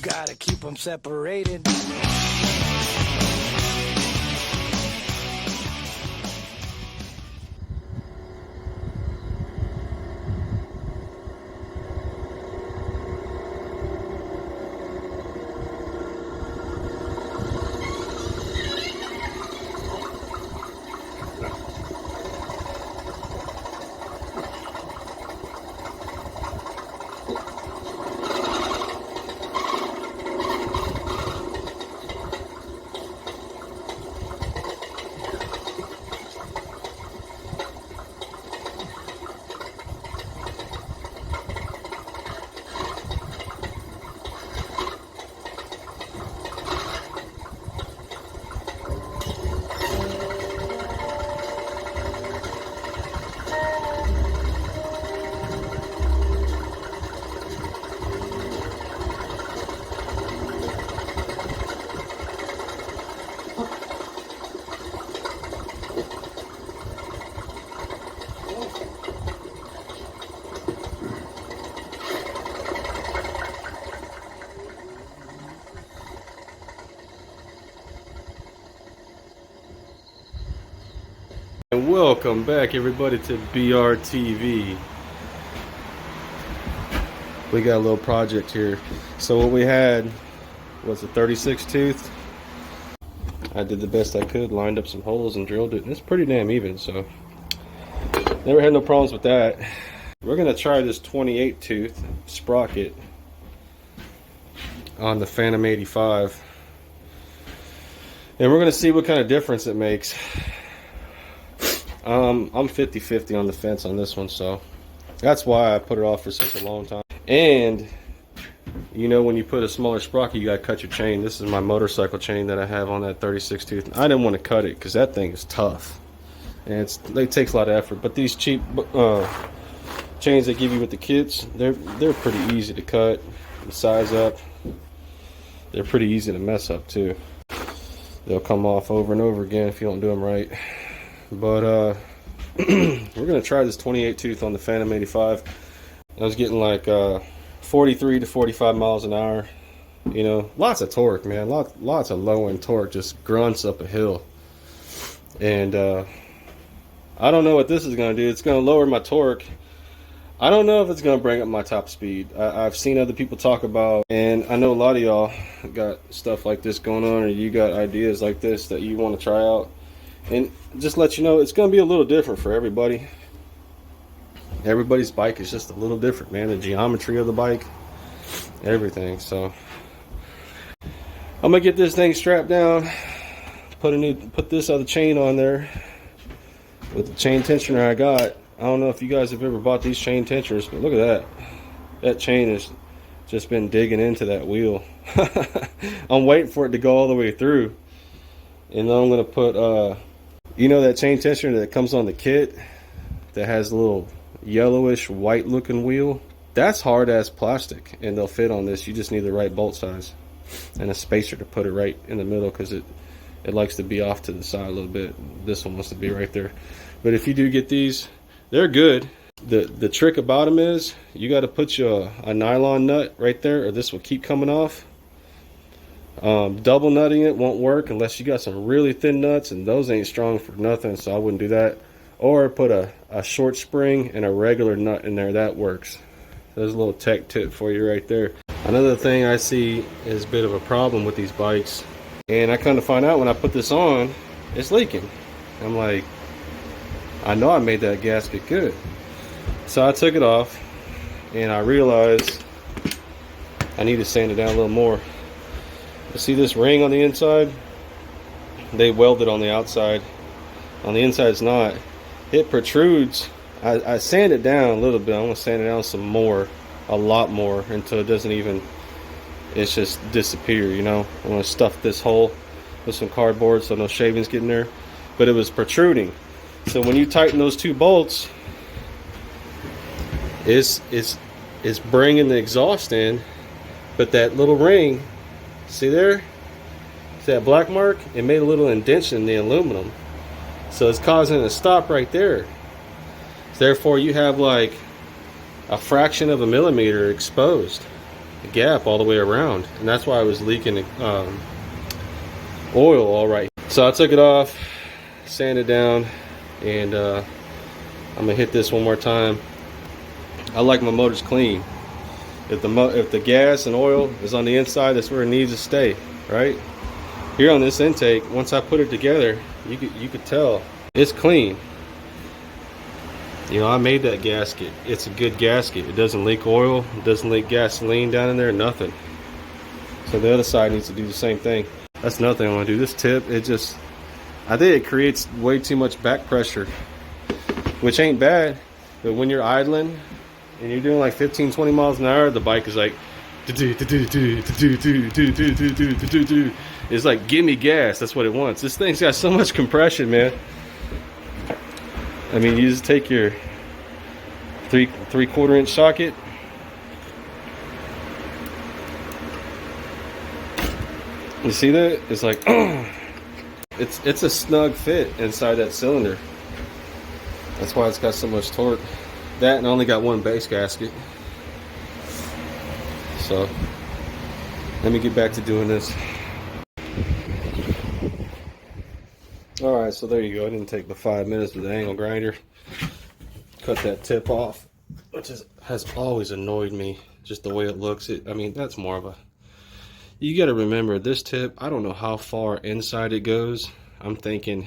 gotta keep them separated. And welcome back, everybody, to BRTV. We got a little project here. So what we had was a 36 tooth. I did the best I could, lined up some holes and drilled it, and it's pretty damn even, so never had no problems with that. We're gonna try this 28 tooth sprocket on the Phantom 85, and we're gonna see what kind of difference it makes. I'm 50-50 on the fence on this one, so that's why I put it off for such a long time. And you know, when you put a smaller sprocket, you gotta cut your chain. This is my motorcycle chain that I have on that 36 tooth. I didn't want to cut it because that thing is tough and it takes a lot of effort. But these cheap chains they give you with the kits, they're pretty easy to cut and size up. They're pretty easy to mess up too. They'll come off over and over again if you don't do them right. But we're gonna try this 28 tooth on the Phantom 85. I was getting like 43 to 45 miles an hour. You know, lots of torque, man. Lots of low end torque, just grunts up a hill. And I don't know what this is gonna do. It's gonna lower my torque. I don't know if it's gonna bring up my top speed. I've seen other people talk about, and I know a lot of y'all got stuff like this going on, or you got ideas like this that you want to try out. And just let you know, it's going to be a little different for everybody. Everybody's bike is just a little different, man. The geometry of the bike, everything. So I'm gonna get this thing strapped down, put this other chain on there with the chain tensioner I got. I don't know if you guys have ever bought these chain tensioners, but look at that. That chain has just been digging into that wheel. I'm waiting for it to go all the way through, and then I'm gonna put you know that chain tensioner that comes on the kit that has a little yellowish white looking wheel? That's hard as plastic, and they'll fit on this. You just need the right bolt size and a spacer to put it right in the middle, because it likes to be off to the side a little bit. This one wants to be right there. But if you do get these, they're good. The trick about them is you got to put your a nylon nut right there, or this will keep coming off. Double nutting it won't work unless you got some really thin nuts, and those ain't strong for nothing, so I wouldn't do that. Or put a short spring and a regular nut in there. That works. There's a little tech tip for you right there. Another thing I see is a bit of a problem with these bikes, and I kind of find out when I put this on, it's leaking. I'm like, I know I made that gasket good. So I took it off, and I realized I need to sand it down a little more. See this ring on the inside? They welded on the outside. On the inside it's not. It protrudes. I sand it down a little bit. I'm going to sand it down some more, a lot more, until it doesn't even, it's just disappear, you know. I'm going to stuff this hole with some cardboard so no shavings get in there. But it was protruding. So when you tighten those two bolts, it's bringing the exhaust in, but that little ring, see there? See that black mark? It made a little indentation in the aluminum. So it's causing it to stop right there. Therefore, you have like a fraction of a millimeter exposed. gap all the way around, and that's why I was leaking oil all right. So I took it off, sanded down, and I'm gonna hit this one more time. I like my motors clean. If the gas and oil is on the inside, that's where it needs to stay, right? Here on this intake, once I put it together, you could tell it's clean. You know, I made that gasket. It's a good gasket. It doesn't leak oil, it doesn't leak gasoline down in there, nothing. So the other side needs to do the same thing. That's another thing I want to do. This tip, I think it creates way too much back pressure, which ain't bad, but when you're idling and you're doing like 15-20 miles an hour, the bike is like, it's like, give me gas. That's what it wants. This thing's got so much compression, man. I mean, you just take your 3/4 inch socket, you see that? It's like, it's a snug fit inside that cylinder. That's why it's got so much torque. That, and I only got one base gasket. So let me get back to doing this. Alright, so there you go. I didn't take but 5 minutes with the angle grinder. Cut that tip off, which has always annoyed me, just the way it looks. I mean, that's more of a, you got to remember, this tip, I don't know how far inside it goes. I'm thinking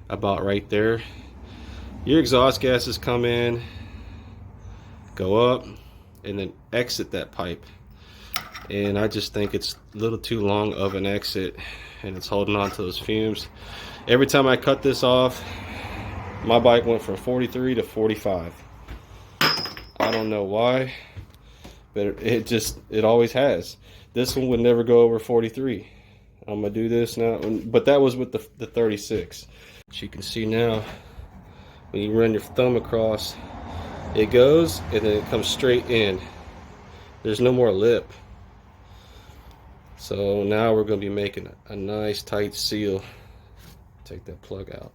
about right there. Your exhaust gases come in, go up, and then exit that pipe. And I just think it's a little too long of an exit, and it's holding on to those fumes. Every time I cut this off, my bike went from 43 to 45. I don't know why, but it always has. This one would never go over 43. I'm gonna do this now, but that was with the 36. As you can see now, when you run your thumb across, it goes and then it comes straight in. There's no more lip. So now we're going to be making a nice tight seal. Take that plug out.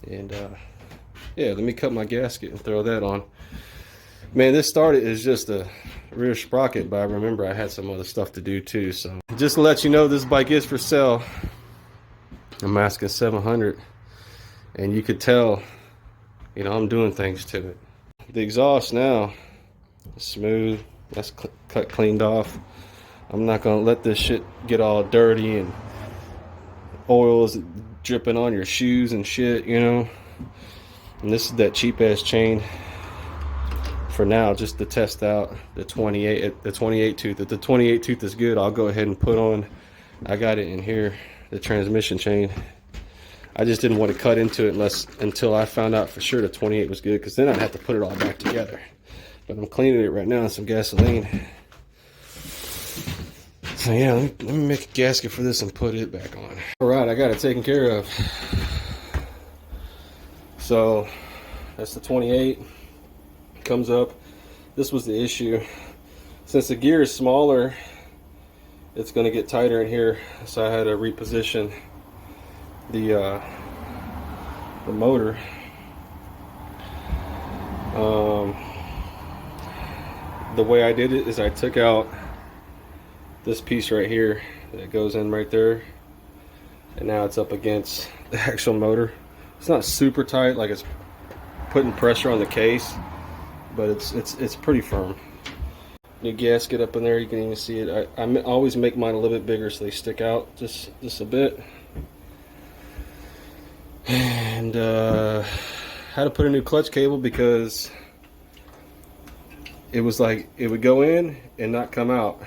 And yeah, let me cut my gasket and throw that on. Man, this started as just a rear sprocket, but I remember I had some other stuff to do too. So just to let you know, this bike is for sale. I'm asking $700, and you could tell, you know, I'm doing things to it. The exhaust now is smooth. That's cut cleaned off. I'm not gonna let this shit get all dirty and oils dripping on your shoes and shit, you know. And this is that cheap ass chain for now, just to test out the 28 tooth. If the 28 tooth is good, I'll go ahead and put on, I got it in here, the transmission chain. I just didn't want to cut into it until I found out for sure the 28 was good, because then I'd have to put it all back together. But I'm cleaning it right now in some gasoline. So yeah, let me make a gasket for this and put it back on. Alright, I got it taken care of. So that's the 28. Comes up. This was the issue. Since the gear is smaller, it's going to get tighter in here. So I had to reposition the motor. The way I did it is I took out this piece right here that goes in right there, and now it's up against the actual motor. It's not super tight, like it's putting pressure on the case, but it's pretty firm. New gasket up in there, you can even see it. I always make mine a little bit bigger so they stick out just a bit. And had to put a new clutch cable because it was like it would go in and not come out.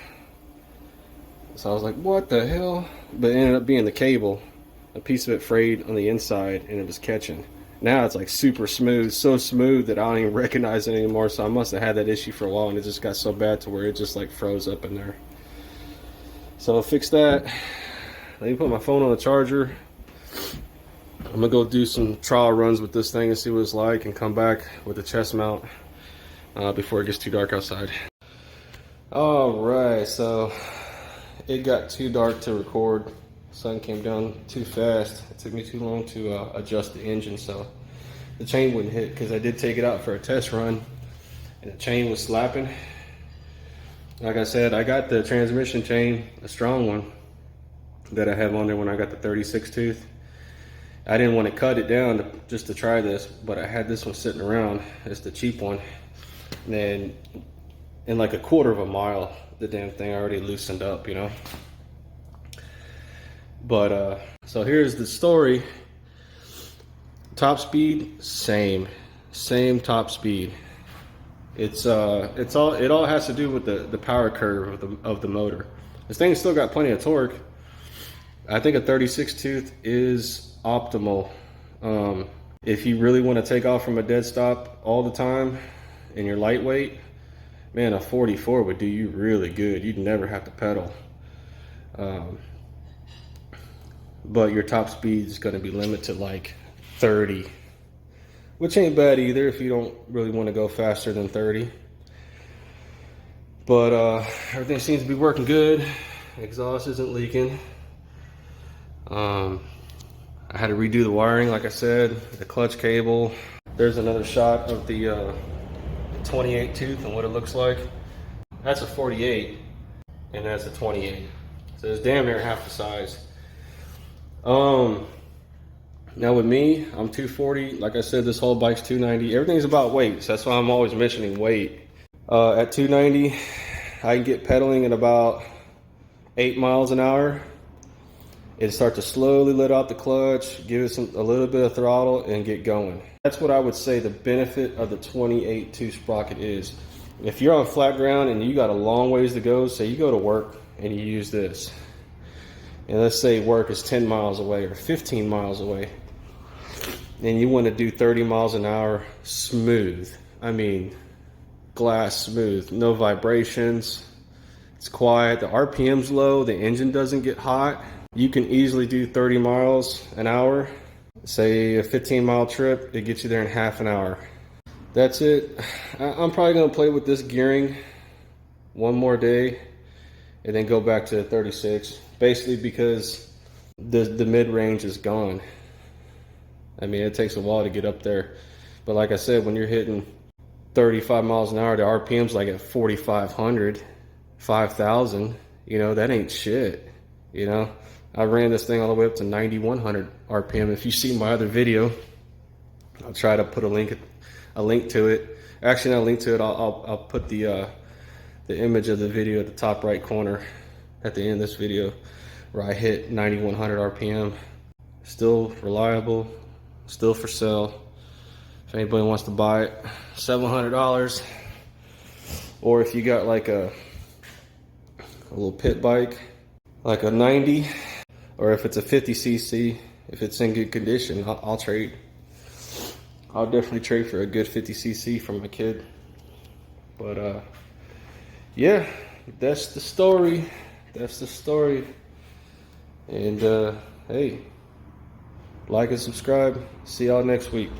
So I was like, what the hell? But it ended up being the cable, a piece of it frayed on the inside, and it was catching. Now it's like super smooth, so smooth that I don't even recognize it anymore. So I must have had that issue for a while, and it just got so bad to where it just like froze up in there. So I'll fix that. Let me put my phone on the charger. I'm gonna go do some trial runs with this thing and see what it's like, and come back with the chest mount before it gets too dark outside. Alright, so it got too dark to record. Sun came down too fast. It took me too long to adjust the engine, so the chain wouldn't hit, because I did take it out for a test run and the chain was slapping. Like I said, I got the transmission chain, a strong one, that I have on there when I got the 36 tooth. I didn't want to cut it down just to try this, but I had this one sitting around. It's the cheap one. And then in like a quarter of a mile, the damn thing already loosened up, you know. But so here's the story. Top speed, same top speed. It all has to do with the power curve of the motor. This thing's still got plenty of torque. I think a 36 tooth is optimal. If you really want to take off from a dead stop all the time and you're lightweight, man, a 44 would do you really good. You'd never have to pedal. But your top speed is going to be limited to like 30, which ain't bad either if you don't really want to go faster than 30. But everything seems to be working good. Exhaust isn't leaking. I had to redo the wiring, like I said, the clutch cable. There's another shot of the 28 tooth and what it looks like. That's a 48 and that's a 28. So it's damn near half the size. Now with me, I'm 240. Like I said, this whole bike's 290. Everything's about weight, so that's why I'm always mentioning weight. At 290, I can get pedaling at about 8 miles an hour. It'll start to slowly let out the clutch, give it a little bit of throttle, and get going. That's what I would say the benefit of the 28 tooth sprocket is. If you're on flat ground and you got a long ways to go, say you go to work and you use this, and let's say work is 10 miles away or 15 miles away, and you want to do 30 miles an hour smooth. I mean, glass smooth, no vibrations. It's quiet, the RPM's low, the engine doesn't get hot. You can easily do 30 miles an hour. Say a 15-mile trip, it gets you there in half an hour. That's it. I'm probably gonna play with this gearing one more day and then go back to 36. Basically because the mid-range is gone. I mean, it takes a while to get up there. But like I said, when you're hitting 35 miles an hour, the RPM's like at 4,500, 5,000. You know, that ain't shit, you know? I ran this thing all the way up to 9,100 RPM. If you see my other video, I'll try to put a link to it. Actually, not a link to it. I'll put the image of the video at the top right corner at the end of this video, where I hit 9,100 RPM. Still reliable, still for sale. If anybody wants to buy it, $700. Or if you got like a little pit bike, like a 90, or if it's a 50cc, if it's in good condition, I'll trade. I'll definitely trade for a good 50cc for my kid. But yeah, that's the story. That's the story. And hey, like and subscribe. See y'all next week.